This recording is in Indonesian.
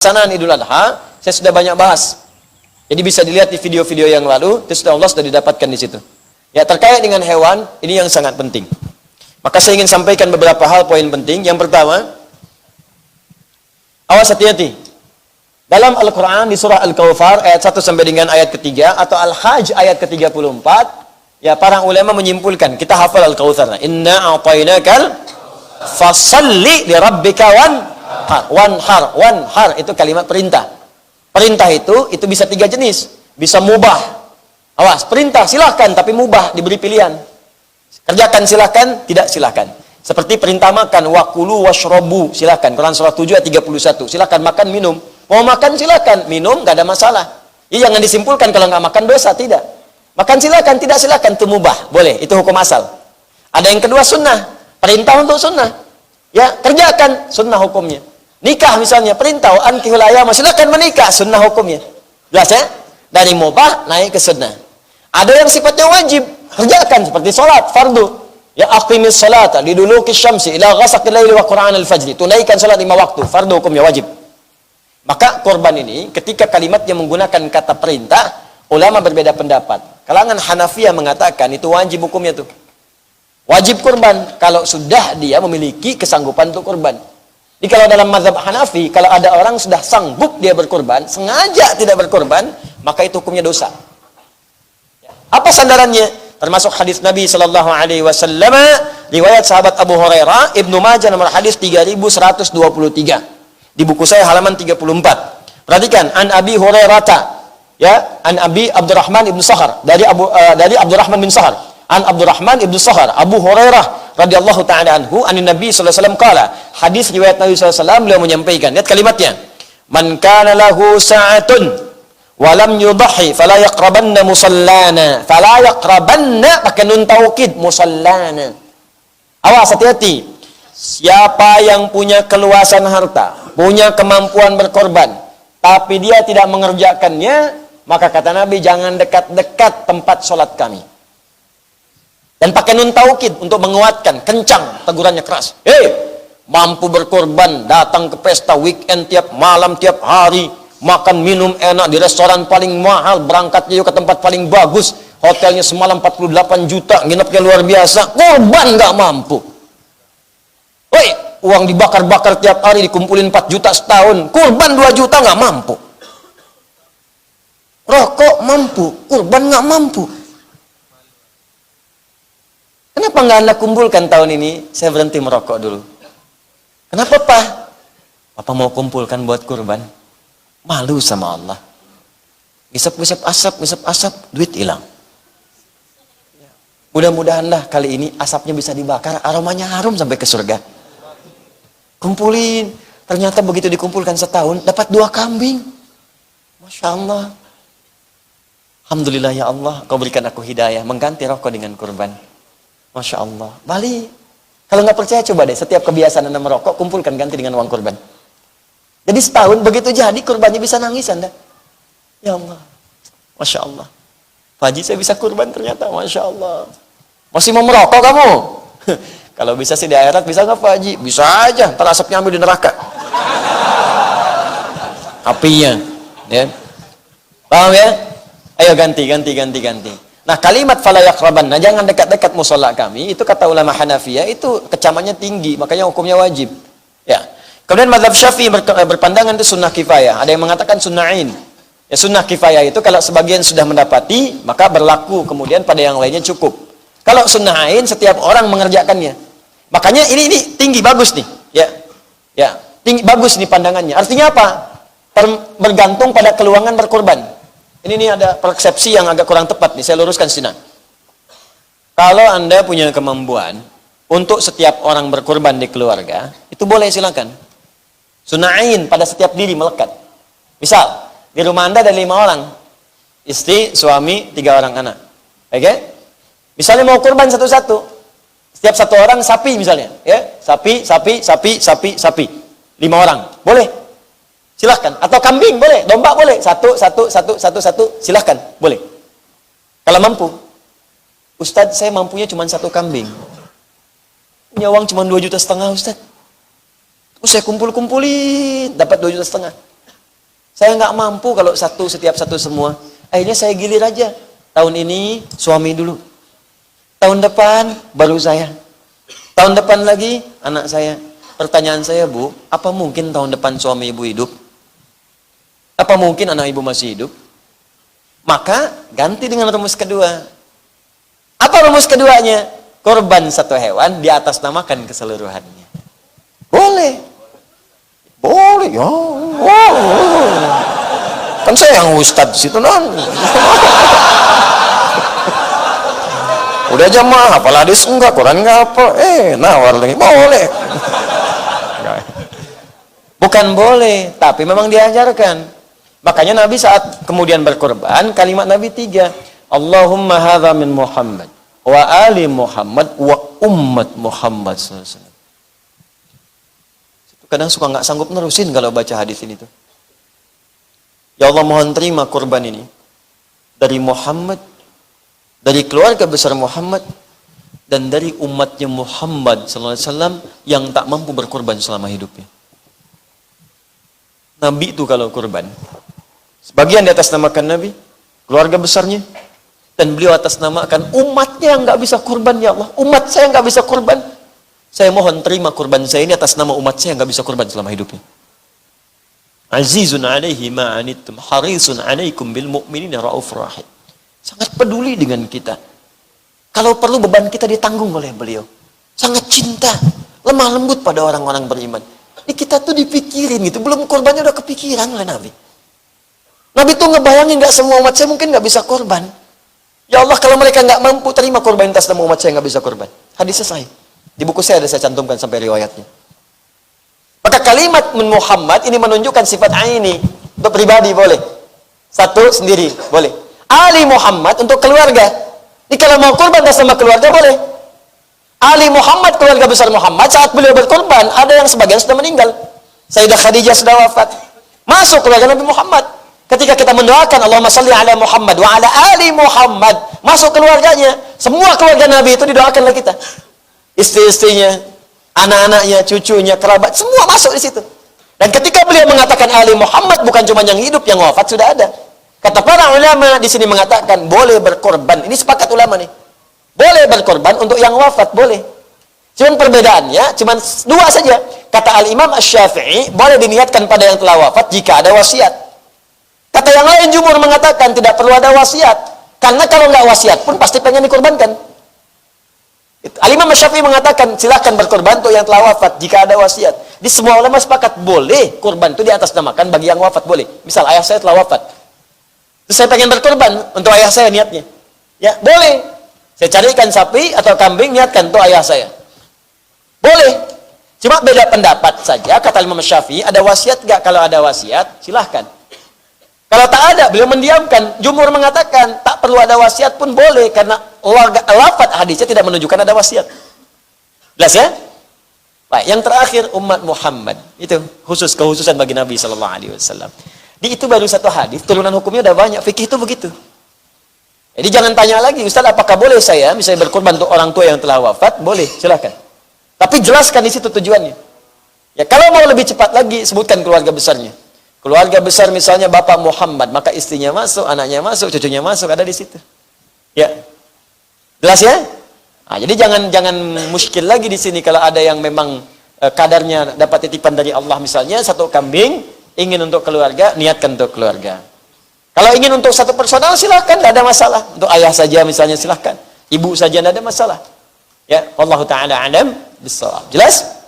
Pelaksanaan Idul Adha, saya sudah banyak bahas. Jadi bisa dilihat di video-video yang lalu, itu sudah Allah sudah didapatkan di situ. Ya, terkait dengan hewan, ini yang sangat penting. Maka saya ingin sampaikan beberapa hal poin penting. Yang pertama, awas hati-hati. Dalam Al-Quran di surah Al-Kawthar ayat 1 sampai dengan ayat ketiga atau Al-Hajj ayat ke-34, ya para ulama menyimpulkan, kita hafal Al-Kawthar. Inna a'tainakal fasalli li rabbika wanhar itu kalimat perintah. Perintah itu bisa tiga jenis. Bisa mubah. Awas, perintah silahkan, tapi mubah, diberi pilihan. Kerjakan silahkan, tidak silahkan. Seperti perintah makan, wakulu washrobu, silahkan. Quran surah 7 ayat 31. Silahkan makan, minum. Mau makan silahkan, minum gak ada masalah. Ya, jangan disimpulkan kalau nggak makan dosa, tidak. Makan silahkan, tidak silahkan, itu mubah, boleh, itu hukum asal. Ada yang kedua sunnah, perintah untuk sunnah. Ya, kerjakan, sunnah hukumnya. Nikah misalnya, perintah ankihul ayama, silakan menikah, sunnah hukumnya. Jelas ya? Dari mubah naik ke sunnah. Ada yang sifatnya wajib, kerjakan seperti salat fardu. Ya, aqimis salata liduluki syamsi ila ghasaqil laili wa qur'an al-fajr. Tunaikan salat 5 waktu, fardu hukumnya wajib. Maka korban ini ketika kalimatnya menggunakan kata perintah, ulama berbeda pendapat. Kalangan Hanafiyah mengatakan itu wajib hukumnya tuh. Wajib kurban kalau sudah dia memiliki kesanggupan untuk kurban. Jadi kalau dalam mazhab Hanafi, kalau ada orang sudah sanggup dia berkurban, sengaja tidak berkurban, maka itu hukumnya dosa. Apa sandarannya? Termasuk hadis Nabi sallallahu alaihi wasallam, riwayat sahabat Abu Hurairah, Ibnu Majah nomor hadis 3123. Di buku saya halaman 34. Perhatikan, an Abi Hurairah, ya, an Abi Abdurrahman ibn Sahar, dari Abdurrahman bin Sahar. An Abdurrahman ibn Sahar, Abu Hurairah radhiyallahu ta'ala anhu, anin Nabi sallallahu alaihi wasallam qala. Hadis riwayat Nabi sallallahu alaihi wasallam, beliau menyampaikan, lihat kalimatnya. Man kana lahu sa'atun wa lam yudhi fala yaqrabanna musallana. Fala yaqrabanna pakai nun taukid, musallana. Awas, hati-hati. Siapa yang punya keluasan harta, punya kemampuan berkorban, tapi dia tidak mengerjakannya, maka kata Nabi, jangan dekat-dekat tempat sholat kami. Dan pakai nun taukid untuk menguatkan, kencang, tegurannya keras. Mampu berkorban, datang ke pesta weekend tiap malam, tiap hari, makan minum enak di restoran paling mahal, berangkatnya juga ke tempat paling bagus, hotelnya semalam 48 juta, nginepnya luar biasa, korban nggak mampu. Uang dibakar-bakar tiap hari, dikumpulin 4 juta setahun, korban 2 juta nggak mampu. Rokok mampu, korban nggak mampu. Kenapa nggak Anda kumpulkan tahun ini? Saya berhenti merokok dulu. Kenapa, Pak? Papa mau kumpulkan buat kurban. Malu sama Allah. Gisap-gisap asap, duit hilang. Mudah-mudahanlah kali ini asapnya bisa dibakar, aromanya harum sampai ke surga. Kumpulin. Ternyata begitu dikumpulkan setahun, dapat 2 kambing. Masya Allah. Alhamdulillah ya Allah, Kau berikan aku hidayah, mengganti rokok dengan kurban. Masya Allah. Balik. Kalau nggak percaya coba deh, setiap kebiasaan Anda merokok, kumpulkan ganti dengan uang kurban. Jadi setahun begitu jadi kurbannya bisa nangis Anda. Ya Allah. Masya Allah. Pak Haji, saya bisa kurban ternyata. Masya Allah. Masih mau merokok kamu? Kalau bisa sih di akhirat, bisa nggak Pak Haji? Bisa aja. Ntar asapnya ambil di neraka. Apinya. Ya. Paham ya? Ayo ganti. Nah, kalimat fala yaqrabanna, jangan dekat-dekat mushola kami, itu kata ulama Hanafiyah, itu kecamannya tinggi, makanya hukumnya wajib. Ya. Kemudian mazhab Syafi'i berpandangan itu sunnah kifayah. Ada yang mengatakan sunna'in. Ya, sunnah kifayah itu kalau sebagian sudah mendapati, maka berlaku, kemudian pada yang lainnya cukup. Kalau sunna'in, setiap orang mengerjakannya. Makanya ini tinggi, bagus nih. Ya, tinggi, bagus nih pandangannya. Artinya apa? Bergantung pada keluangan berkorban. Ini ada persepsi yang agak kurang tepat nih, saya luruskan sini. Kalau Anda punya kemampuan untuk setiap orang berkorban di keluarga, itu boleh silakan. Sunna'in pada setiap diri melekat. Misal, di rumah Anda ada 5 orang. Istri, suami, 3 orang anak. Oke? Misalnya mau kurban satu-satu. Setiap satu orang sapi misalnya, ya. Sapi. 5 orang. Boleh. Silahkan. Atau kambing boleh, domba boleh. Satu, silahkan. Boleh. Kalau mampu. Ustadz, saya mampunya cuma 1 kambing. Punya uang cuma 2,5 juta Ustadz. Saya kumpul-kumpulin, dapat 2,5 juta. Saya nggak mampu kalau setiap satu semua. Akhirnya saya gilir aja. Tahun ini suami dulu. Tahun depan baru saya. Tahun depan lagi anak saya. Pertanyaan saya, Bu, apa mungkin tahun depan suami ibu hidup? Apa mungkin anak ibu masih hidup? Maka ganti dengan rumus kedua. Apa rumus keduanya? Korban satu hewan di atas namakan keseluruhannya. Boleh. Boleh ya. Oh. Kan saya yang ustadz situ non. Udah jamaah, hafal hadis enggak, Quran enggak apa. Nawar lagi. Boleh. Bukan boleh, tapi memang diajarkan. Makanya Nabi saat kemudian berkorban, kalimat Nabi 3. Allahumma hadza min Muhammad wa ali Muhammad wa ummat Muhammad SAW. Kadang suka nggak sanggup nerusin kalau baca hadis ini tuh. Ya Allah, mohon terima korban ini dari Muhammad, dari keluarga besar Muhammad, dan dari umatnya Muhammad SAW yang tak mampu berkorban selama hidupnya. Nabi itu kalau korban, sebagian di atas namakan Nabi, keluarga besarnya, dan beliau atas namakan umatnya yang nggak bisa korban. Ya Allah, umat saya nggak bisa korban. Saya mohon terima korban saya ini atas nama umat saya yang nggak bisa korban selama hidupnya. Azizun alaihi ma'anittum harisun alaikum bil mu'minina raufur rahim. Sangat peduli dengan kita. Kalau perlu beban kita ditanggung oleh beliau. Sangat cinta, lemah lembut pada orang-orang beriman. Ini kita tuh dipikirin gitu, belum korbannya udah kepikiran oleh Nabi. Nabi tuh ngebayangin nggak semua umat saya mungkin nggak bisa korban. Ya Allah, kalau mereka nggak mampu terima korban atas nama umat saya nggak bisa korban. Hadis selesai. Di buku saya ada saya cantumkan sampai riwayatnya. Maka kalimat min Muhammad ini menunjukkan sifat aini. Untuk pribadi boleh. Satu sendiri boleh. Ali Muhammad untuk keluarga. Ini kalau mau korban atas nama keluarga boleh. Ali Muhammad, keluarga besar Muhammad, saat beliau berkorban, ada yang sebagian sudah meninggal. Sayyidah Khadijah sudah wafat. Masuk keluarga Nabi Muhammad. Ketika kita mendoakan Allahumma salli ala Muhammad wa ala ali Muhammad, masuk keluarganya. Semua keluarga Nabi itu didoakan oleh kita. Istri-istrinya, anak-anaknya, cucunya, kerabat, semua masuk di situ. Dan ketika beliau mengatakan ali Muhammad, bukan cuma yang hidup, yang wafat sudah ada. Kata para ulama di sini mengatakan boleh berkorban. Ini sepakat ulama nih. Boleh berkorban untuk yang wafat, boleh. Cuman perbedaannya, cuman dua saja. Kata Al-Imam Asy-Syafi'i, boleh diniatkan pada yang telah wafat jika ada wasiat. Kata yang lain, jumhur mengatakan tidak perlu ada wasiat. Karena kalau nggak wasiat pun pasti pengen dikorbankan. Al-Imam Asy-Syafi'i mengatakan, silahkan berkorban untuk yang telah wafat jika ada wasiat. Di semua ulama sepakat, boleh korban itu diatasnamakan bagi yang wafat, boleh. Misal ayah saya telah wafat. Terus saya pengen berkorban untuk ayah saya niatnya. Ya, boleh. Saya carikan sapi atau kambing, niatkan untuk ayah saya. Boleh. Cuma beda pendapat saja. Kata Imam Syafi'i, ada wasiat nggak? Kalau ada wasiat, silahkan. Kalau tak ada, beliau mendiamkan. Jumhur mengatakan, tak perlu ada wasiat pun boleh. Karena lafaz hadisnya tidak menunjukkan ada wasiat. Jelas ya? Baik, yang terakhir, umat Muhammad. Itu kehususan bagi Nabi SAW. Di itu baru satu hadis, turunan hukumnya udah banyak. Fikih itu begitu. Jadi jangan tanya lagi, Ustaz, apakah boleh saya misalnya berkorban untuk orang tua yang telah wafat? Boleh, silakan. Tapi jelaskan di situ tujuannya. Ya, kalau mau lebih cepat lagi, sebutkan keluarga besarnya. Keluarga besar misalnya Bapak Muhammad, maka istrinya masuk, anaknya masuk, cucunya masuk, ada di situ. Ya. Jelas ya? Nah, jadi jangan muskil lagi di sini kalau ada yang memang kadarnya dapat titipan dari Allah misalnya satu kambing, ingin untuk keluarga, niatkan untuk keluarga. Kalau ingin untuk satu personal silahkan, tidak ada masalah. Untuk ayah saja misalnya silahkan. Ibu saja tidak ada masalah. Ya, wallahu ta'ala alam bissawab. Jelas?